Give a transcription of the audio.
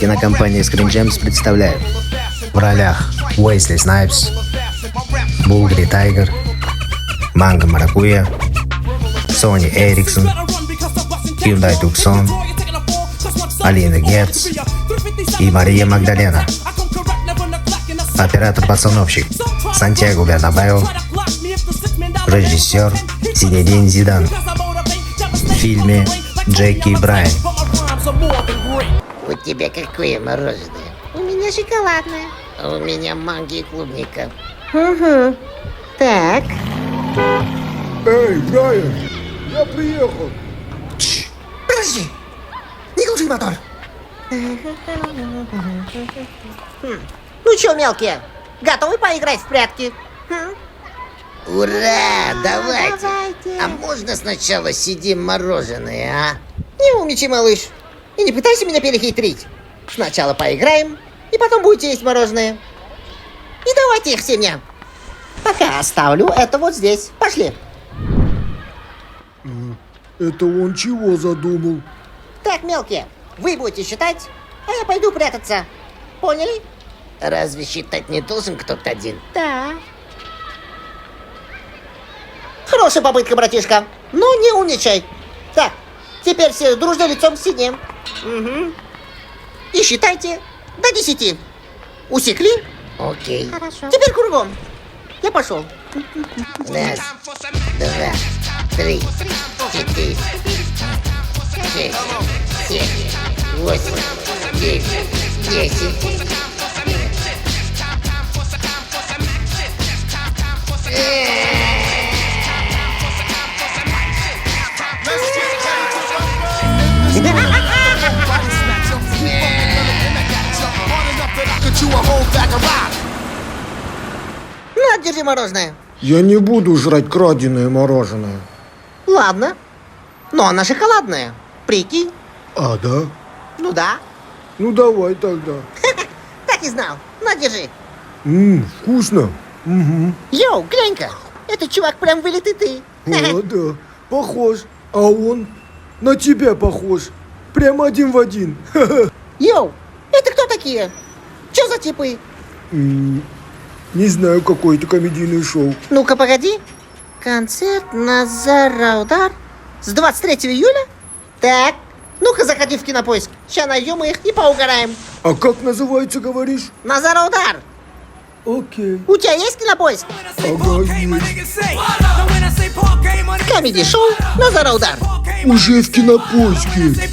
Кинокомпания Screen Gems представляет в ролях Уэсли Снайпс, Булгри Тайгер, Манго Маракуя, Сони Эриксон, Hyundai Tucson, Алина Герц и Мария Магдалена. Оператор-постановщик Сантьяго Бернабеу. Режиссер Зинедин Зидан. В фильме Джеки Брайан. У тебя какое мороженое? У меня шоколадное. А у меня манго и клубника. Угу. Так. Эй, Брайан, я приехал. Подожди. Не глуши мотор. Ну чё, мелкие, готовы поиграть в прятки? Ура, давайте. давайте. А можно сначала съедим мороженое, а? Не умничай, малыш. И не пытайся меня перехитрить. Сначала поиграем, и потом будете есть мороженое. И давайте их все мне. Пока оставлю это вот здесь. Пошли. Это он чего задумал? Так, мелкие, вы будете считать, а я пойду прятаться. Поняли? Разве считать не должен кто-то один? Да. Хорошая попытка, братишка. Но не умничай. Так, теперь все дружно лицом к стене. Угу. И считайте до 10. Усекли? Окей. Хорошо. Теперь кругом. Я пошел. Раз, два, три, четыре, шесть, семь, восемь, девять, 10. На, держи мороженое. Я не буду жрать краденое мороженое. Ладно. Но оно шоколадное. Прикинь? А, да? Ну да. Ну давай тогда. Так и знал. На, держи. Вкусно. Угу. Йоу, глянь-ка. Этот чувак прям вылитый ты. О, да, похож. А он на тебя похож. Прям один в один. Йоу, это кто такие? Чё за типы? Не знаю, какое-то комедийное шоу. Ну-ка, погоди. Концерт Назараудар с 23 июля? Так, ну-ка, заходи в Кинопоиск. Сейчас найдем их и поугараем. А как называется, говоришь? Назараудар. Окей. У тебя есть Кинопоиск? Ага, есть. Комеди-шоу Назараудар. Уже в Кинопоиске.